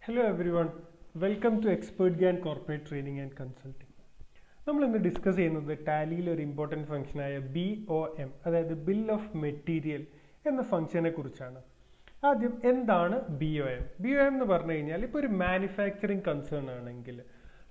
Hello everyone, welcome to Expert GAN Corporate Training and Consulting. നമ്മൾ ഇന്ന് discuss ചെയ്യുന്നത് ടാലിയിൽ ഒരു ഇമ്പോർട്ടൻറ്റ് ഫംഗ്ഷനായ BOM, അതായത് ബിൽ ഓഫ് മെറ്റീരിയൽ എന്ന ഫംഗ്ഷനെ കുറിച്ചാണ്. ആദ്യം എന്താണ് BOM? BOM എന്ന് പറഞ്ഞു കഴിഞ്ഞാൽ ഇപ്പോൾ ഒരു മാനുഫാക്ചറിങ് കൺസേൺ ആണെങ്കിൽ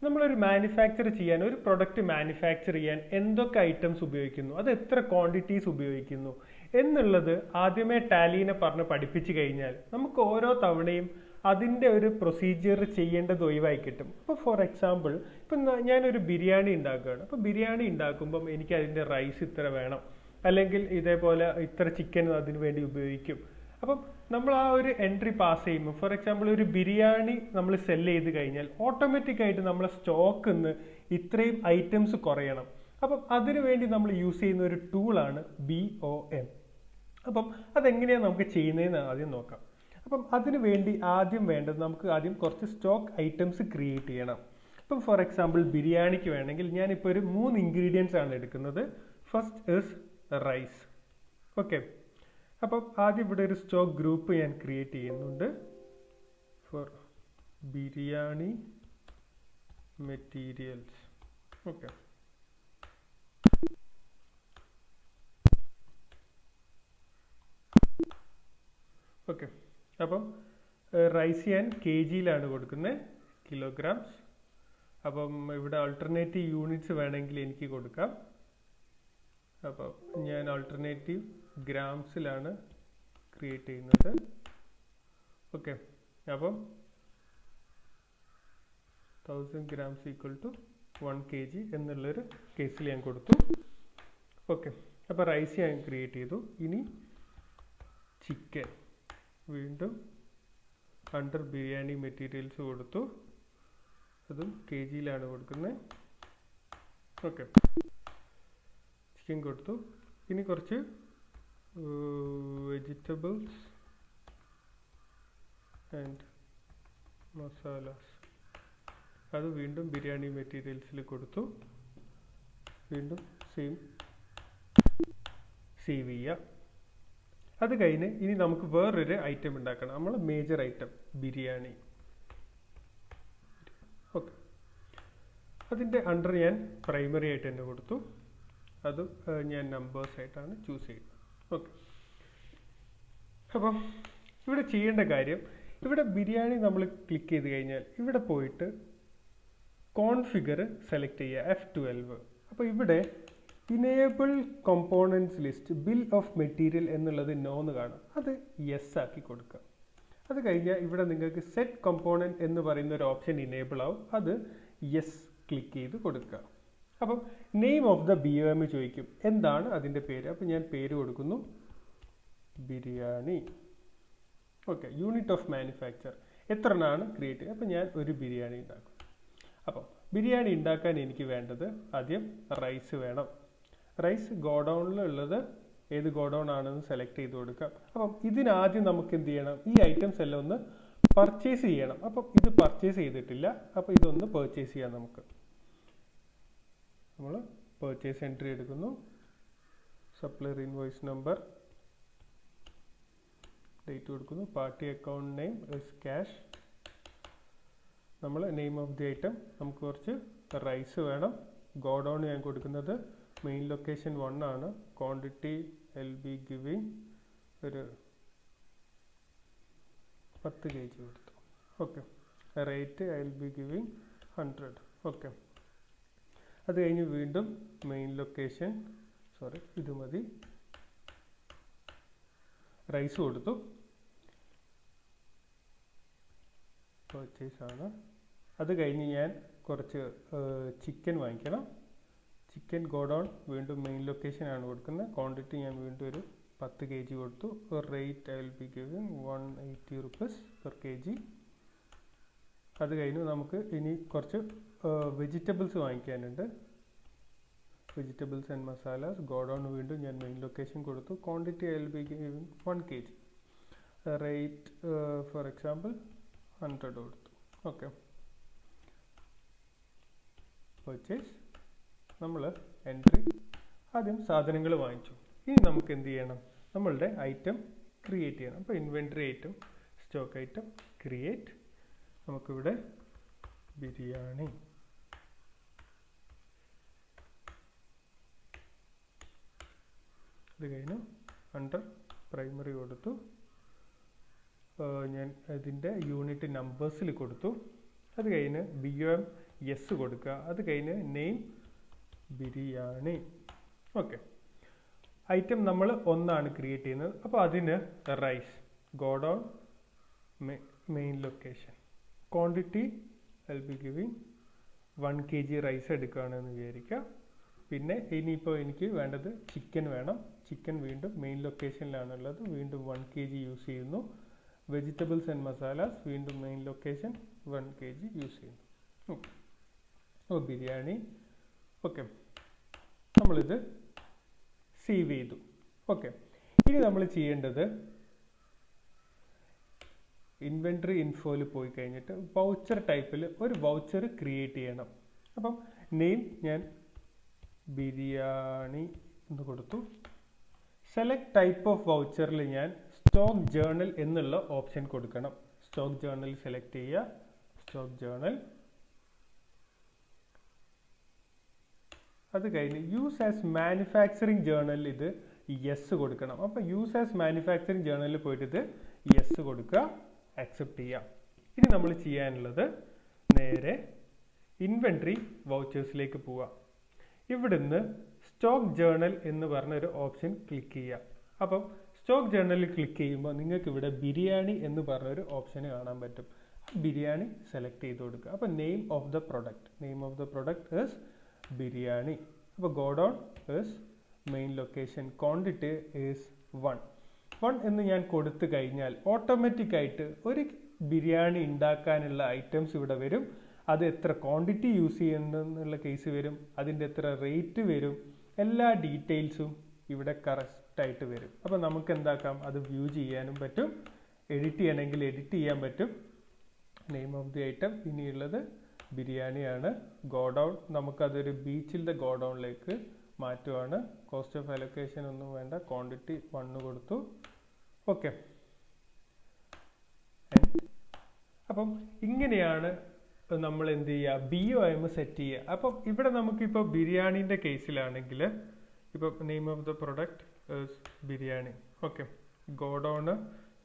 നമ്മളൊരു മാനുഫാക്ചർ ചെയ്യാൻ, ഒരു പ്രൊഡക്റ്റ് മാനുഫാക്ചർ ചെയ്യാൻ എന്തൊക്കെ ഐറ്റംസ് ഉപയോഗിക്കുന്നു, അത് എത്ര ക്വാണ്ടിറ്റീസ് ഉപയോഗിക്കുന്നു എന്നുള്ളത് ആദ്യമേ ടാലീനെ പറഞ്ഞ് പഠിപ്പിച്ചു കഴിഞ്ഞാൽ നമുക്ക് ഓരോ തവണയും അതിൻ്റെ ഒരു പ്രൊസീജിയർ ചെയ്യേണ്ടത് ഒഴിവായി കിട്ടും. അപ്പോൾ ഫോർ എക്സാമ്പിൾ ഇപ്പം ഞാനൊരു ബിരിയാണി ഉണ്ടാക്കുകയാണ്. അപ്പോൾ ബിരിയാണി ഉണ്ടാക്കുമ്പം എനിക്ക് അതിൻ്റെ റൈസ് ഇത്ര വേണം, അല്ലെങ്കിൽ ഇതേപോലെ ഇത്ര ചിക്കൻ അതിന് വേണ്ടി ഉപയോഗിക്കും. അപ്പം നമ്മൾ ആ ഒരു എൻട്രി പാസ് ചെയ്യുമ്പോൾ, ഫോർ എക്സാമ്പിൾ ഒരു ബിരിയാണി നമ്മൾ സെല്ല് ചെയ്ത് കഴിഞ്ഞാൽ ഓട്ടോമാറ്റിക്കായിട്ട് നമ്മളെ സ്റ്റോക്കിൽ നിന്ന് ഇത്രയും ഐറ്റംസ് കുറയണം. അപ്പം അതിനു വേണ്ടി നമ്മൾ യൂസ് ചെയ്യുന്ന ഒരു ടൂളാണ് BOM. അപ്പം അതെങ്ങനെയാണ് നമുക്ക് ചെയ്യുന്നതെന്ന് ആദ്യം നോക്കാം. അപ്പം അതിനു വേണ്ടി ആദ്യം വേണ്ടത് നമുക്ക് ആദ്യം കുറച്ച് സ്റ്റോക്ക് ഐറ്റംസ് ക്രിയേറ്റ് ചെയ്യണം. ഇപ്പം ഫോർ എക്സാമ്പിൾ ബിരിയാണിക്ക് വേണമെങ്കിൽ ഞാനിപ്പോൾ ഒരു 3 ഇൻഗ്രീഡിയൻസ് ആണ് എടുക്കുന്നത്. First is rice. ഓക്കെ, അപ്പം ആദ്യം ഇവിടെ ഒരു സ്റ്റോക്ക് ഗ്രൂപ്പ് ഞാൻ ക്രിയേറ്റ് ചെയ്യുന്നുണ്ട് for biryani materials. Okay, okay. അപ്പം റൈസ് ഞാൻ KGയിലാണ് കൊടുക്കുന്നത്, കിലോഗ്രാംസ്. അപ്പം ഇവിടെ ആൾട്ടർനേറ്റീവ് യൂണിറ്റ്സ് വേണമെങ്കിൽ എനിക്ക് കൊടുക്കാം. അപ്പം ഞാൻ ആൾട്ടർനേറ്റീവ് ഗ്രാംസിലാണ് ക്രിയേറ്റ് ചെയ്യുന്നത്. ഓക്കെ, അപ്പം 1000 grams ഈക്വൽ ടു 1 kg എന്നുള്ളൊരു കേസിൽ ഞാൻ കൊടുത്തു. ഓക്കെ, അപ്പോൾ റൈസ് ഞാൻ ക്രിയേറ്റ് ചെയ്തു. ഇനി ചിക്കൻ വീണ്ടും അണ്ടർ ബിരിയാണി മെറ്റീരിയൽസ് കൊടുത്തു, അതും KGയിലാണ് കൊടുക്കുന്നത്. ഓക്കെ, ചിക്കൻ കൊടുത്തു. ഇനി കുറച്ച് വെജിറ്റബിൾസ് ആൻഡ് മസാലാസ്, അത് വീണ്ടും ബിരിയാണി മെറ്റീരിയൽസിൽ കൊടുത്തു. വീണ്ടും സേവ് ചെയ്യുക. അത് കഴിഞ്ഞ് ഇനി നമുക്ക് വേറൊരു ഐറ്റം ഉണ്ടാക്കണം, നമ്മൾ മേജർ ഐറ്റം ബിരിയാണി. ഓക്കെ, അതിൻ്റെ അണ്ടർ ഞാൻ പ്രൈമറി ആയിട്ട് തന്നെ കൊടുത്തു, അത് ഞാൻ നമ്പേഴ്സ് ആയിട്ടാണ് ചൂസ് ചെയ്യുന്നത്. ഓക്കെ, അപ്പം ഇവിടെ ചെയ്യേണ്ട കാര്യം, ഇവിടെ ബിരിയാണി നമ്മൾ ക്ലിക്ക് ചെയ്ത് കഴിഞ്ഞാൽ ഇവിടെ പോയിട്ട് കോൺഫിഗർ സെലക്ട് ചെയ്യുക, F12. അപ്പോൾ ഇവിടെ enable components list bill of material എന്നുള്ളത് നോന്ന് കാണാം, അത് യെസ് ആക്കി കൊടുക്കുക. അത് കഴിഞ്ഞാൽ ഇവിടെ നിങ്ങൾക്ക് സെറ്റ് കോമ്പോണൻറ്റ് എന്ന് പറയുന്ന ഒരു ഓപ്ഷൻ ഇനേബിൾ ആവും, അത് യെസ് ക്ലിക്ക് ചെയ്ത് കൊടുക്കുക. അപ്പം നെയിം ഓഫ് ദ BOM ചോദിക്കും, എന്താണ് അതിൻ്റെ പേര്. അപ്പം ഞാൻ പേര് കൊടുക്കുന്നു biryani. Okay, unit of manufacture എത്ര എണ്ണമാണ് ക്രിയേറ്റ് ചെയ്യുക. അപ്പം ഞാൻ ഒരു ബിരിയാണി ഉണ്ടാക്കും. അപ്പം ബിരിയാണി ഉണ്ടാക്കാൻ എനിക്ക് വേണ്ടത് ആദ്യം റൈസ് വേണം. റൈസ് ഗോഡൗണിലുള്ളത് ഏത് ഗോഡൗൺ ആണെന്ന് സെലക്ട് ചെയ്ത് കൊടുക്കാം. അപ്പം ഇതിനാദ്യം നമുക്ക് എന്ത് ചെയ്യണം, ഈ ഐറ്റംസ് എല്ലാം ഒന്ന് പർച്ചേസ് ചെയ്യണം. അപ്പം ഇത് പർച്ചേസ് ചെയ്തിട്ടില്ല, അപ്പം ഇതൊന്ന് പർച്ചേസ് ചെയ്യാം. നമുക്ക് നമ്മൾ പർച്ചേസ് എൻട്രി എടുക്കുന്നു, സപ്ലയർ ഇൻവോയ്സ് നമ്പർ, ഡേറ്റ് കൊടുക്കുന്നു, party account name is cash. നമ്മൾ നെയിം ഓഫ് ദി ഐറ്റം, നമുക്ക് കുറച്ച് റൈസ് വേണം. ഗോഡൗൺ ഞാൻ കൊടുക്കുന്നത് മെയിൻ ലൊക്കേഷൻ 1 ആണ്. ക്വാണ്ടിറ്റി LB ഗിവിങ് ഒരു 10 kg കൊടുത്തു. Okay, rate LB giving 100. Okay, അത് കഴിഞ്ഞ് വീണ്ടും മെയിൻ ലൊക്കേഷൻ, ഇത് മതി, റൈസ് കൊടുത്തു, പർച്ചേസ് ആണ്. അത് കഴിഞ്ഞ് ഞാൻ കുറച്ച് ചിക്കൻ വാങ്ങിക്കണം. ചിക്കൻ ഗോഡൗൺ വീണ്ടും മെയിൻ ലൊക്കേഷൻ ആണ് കൊടുക്കുന്നത്. ക്വാണ്ടിറ്റി ഞാൻ വീണ്ടും ഒരു 10 kg കൊടുത്തു. Rate LB giving 180 rupees per kg. അത് കഴിഞ്ഞു നമുക്ക് ഇനി കുറച്ച് വെജിറ്റബിൾസ് വാങ്ങിക്കാനുണ്ട്. വെജിറ്റബിൾസ് ആൻഡ് മസാലാസ് ഗോഡൗൺ വീണ്ടും ഞാൻ മെയിൻ ലൊക്കേഷൻ കൊടുത്തു. Quantity LB giving 1 kg. Rate for example 100 കൊടുത്തു. ഓക്കെ, പർച്ചേസ്, നമ്മൾ എൻട്രി. ആദ്യം സാധനങ്ങൾ വാങ്ങിച്ചു. ഇനി നമുക്ക് എന്ത് ചെയ്യണം, നമ്മളുടെ ഐറ്റം ക്രിയേറ്റ് ചെയ്യണം. അപ്പോൾ inventory item, stock item create. നമുക്കിവിടെ ബിരിയാണി, അത് കഴിഞ്ഞ് അണ്ടർ പ്രൈമറി കൊടുത്തു, ഞാൻ അതിൻ്റെ യൂണിറ്റ് നമ്പേഴ്സിൽ കൊടുത്തു, അത് കഴിഞ്ഞ് BOM യെസ് കൊടുക്കുക, അത് കഴിഞ്ഞ് നെയിം ബിരിയാണി. ഓക്കെ, ഐറ്റം നമ്മൾ ഒന്നാണ് ക്രിയേറ്റ് ചെയ്യുന്നത്. അപ്പോൾ അതിന് rice, godown main location, quantity I will be giving 1 kg rice എടുക്കുകയാണെന്ന് വിചാരിക്കുക. പിന്നെ ഇനിയിപ്പോൾ എനിക്ക് വേണ്ടത് ചിക്കൻ വേണം. ചിക്കൻ വീണ്ടും മെയിൻ ലൊക്കേഷനിലാണുള്ളത്, വീണ്ടും 1 kg യൂസ് ചെയ്യുന്നു. വെജിറ്റബിൾസ് ആൻഡ് മസാലാസ് വീണ്ടും മെയിൻ ലൊക്കേഷൻ 1 kg യൂസ് ചെയ്യുന്നു. ഓക്കെ, അപ്പോൾ ബിരിയാണി. ഓക്കെ, നമ്മളിത് സേവ് ചെയ്തു. ഓക്കെ, ഇനി നമ്മൾ ചെയ്യേണ്ടത് ഇൻവെൻട്രി ഇൻഫോയിൽ പോയി കഴിഞ്ഞിട്ട് വൗച്ചർ ടൈപ്പിൽ ഒരു വൗച്ചർ ക്രിയേറ്റ് ചെയ്യണം. അപ്പം നെയിം ഞാൻ ബിരിയാണി എന്ന് കൊടുത്തു. സെലക്ട് ടൈപ്പ് ഓഫ് വൗച്ചറിൽ ഞാൻ സ്റ്റോക്ക് ജേർണൽ എന്നുള്ള ഓപ്ഷൻ കൊടുക്കണം. സ്റ്റോക്ക് ജേർണൽ സെലക്ട് ചെയ്യുക, സ്റ്റോക്ക് ജേർണൽ. അത് കഴിഞ്ഞ് യൂസ് ആസ് മാനുഫാക്ചറിങ് ജേർണൽ ഇത് യെസ് കൊടുക്കണം. അപ്പോൾ യൂസ് ആസ് മാനുഫാക്ചറിങ് ജേർണലിൽ പോയിട്ട് ഇത് യെസ് കൊടുക്കുക, ആക്സെപ്റ്റ് ചെയ്യാം. ഇനി നമ്മൾ ചെയ്യാനുള്ളത് നേരെ ഇൻവെൻട്രി വൗച്ചേഴ്സിലേക്ക് പോവുക. ഇവിടുന്ന് സ്റ്റോക്ക് ജേർണൽ എന്ന് പറഞ്ഞൊരു ഓപ്ഷൻ ക്ലിക്ക് ചെയ്യുക. അപ്പം സ്റ്റോക്ക് ജേർണലിൽ ക്ലിക്ക് ചെയ്യുമ്പോൾ നിങ്ങൾക്ക് ഇവിടെ ബിരിയാണി എന്ന് പറഞ്ഞൊരു ഓപ്ഷൻ കാണാൻ പറ്റും. ബിരിയാണി സെലക്ട് ചെയ്ത് കൊടുക്കുക. അപ്പോൾ name of the product is biryani. അപ്പോൾ godown is main location, quantity is 1 എന്ന് ഞാൻ കൊടുത്തു കഴിഞ്ഞാൽ ഓട്ടോമാറ്റിക് ആയിട്ട് ഒരു ബിരിയാണി ഉണ്ടാക്കാനുള്ള ഐറ്റംസ് ഇവിടെ വരും. അത് എത്ര ക്വാണ്ടിറ്റി യൂസ് ചെയ്യുന്നുള്ള കേസ് വരും, അതിൻ്റെ എത്ര റേറ്റ് വരും, എല്ലാ ഡീറ്റെയിൽസും ഇവിടെ കറക്റ്റായിട്ട് വരും. അപ്പോൾ നമുക്ക് എന്താക്കാം, അത് വ്യൂ ചെയ്യാനും പറ്റും, എഡിറ്റ് ചെയ്യണമെങ്കിൽ എഡിറ്റ് ചെയ്യാൻ പറ്റും. നെയിം ഓഫ് ദി ഐറ്റം ഇനിയുള്ളത് ബിരിയാണിയാണ്. ഗോഡൗൺ നമുക്കതൊരു ബീച്ചിൻ്റെ ഗോഡൗണിലേക്ക് മാറ്റുവാണ്. കോസ്റ്റ് ഓഫ് അലൊക്കേഷൻ ഒന്നും വേണ്ട, ക്വാണ്ടിറ്റി 1 കൊടുത്തു. ഓക്കെ, അപ്പം ഇങ്ങനെയാണ് നമ്മൾ എന്ത് ചെയ്യുക, BOM സെറ്റ് ചെയ്യുക. അപ്പം ഇവിടെ നമുക്കിപ്പോൾ ബിരിയാണീൻ്റെ കേസിലാണെങ്കിൽ ഇപ്പം name of the product biryani. Okay, godown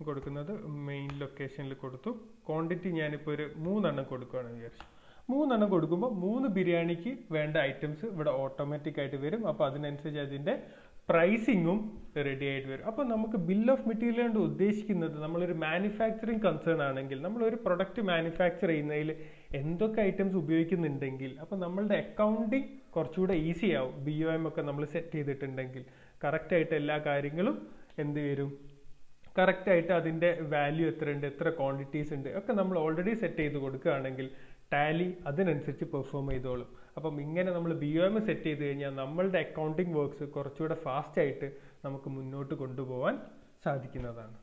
കൊടുക്കുന്നത് മെയിൻ ലൊക്കേഷനിൽ കൊടുത്തു. ക്വാണ്ടിറ്റി ഞാനിപ്പോൾ ഒരു 3 കൊടുക്കുകയാണെന്ന് വിചാരിച്ചു. 3 കൊടുക്കുമ്പോൾ 3 ബിരിയാണിക്ക് വേണ്ട ഐറ്റംസ് ഇവിടെ ഓട്ടോമാറ്റിക് ആയിട്ട് വരും. അപ്പോൾ അതിനനുസരിച്ച് അതിൻ്റെ പ്രൈസിങ്ങും റെഡി ആയിട്ട് വരും. അപ്പോൾ നമുക്ക് ബിൽ ഓഫ് മെറ്റീരിയൽ കൊണ്ട് ഉദ്ദേശിക്കുന്നത്, നമ്മളൊരു മാനുഫാക്ചറിങ് കൺസേൺ ആണെങ്കിൽ, നമ്മളൊരു പ്രൊഡക്റ്റ് മാനുഫാക്ചർ ചെയ്യുന്നതിൽ എന്തൊക്കെ ഐറ്റംസ് ഉപയോഗിക്കുന്നുണ്ടെങ്കിൽ അപ്പോൾ നമ്മളുടെ അക്കൗണ്ടിങ് കുറച്ചുകൂടെ ഈസി ആവും. BOM ഒക്കെ നമ്മൾ സെറ്റ് ചെയ്തിട്ടുണ്ടെങ്കിൽ കറക്റ്റായിട്ട് എല്ലാ കാര്യങ്ങളും എന്ത് വരും, കറക്റ്റായിട്ട് അതിൻ്റെ വാല്യൂ എത്രയുണ്ട്, എത്ര ക്വാണ്ടിറ്റീസ് ഉണ്ട് ഒക്കെ നമ്മൾ ഓൾറെഡി സെറ്റ് ചെയ്ത് കൊടുക്കുകയാണെങ്കിൽ ടാലി അതിനനുസരിച്ച് പെർഫോം ചെയ്തോളും. അപ്പം ഇങ്ങനെ നമ്മൾ BOM സെറ്റ് ചെയ്ത് കഴിഞ്ഞാൽ നമ്മളുടെ അക്കൗണ്ടിങ് വർക്ക്സ് കുറച്ചുകൂടെ ഫാസ്റ്റായിട്ട് നമുക്ക് മുന്നോട്ട് കൊണ്ടുപോകാൻ സാധിക്കുന്നതാണ്.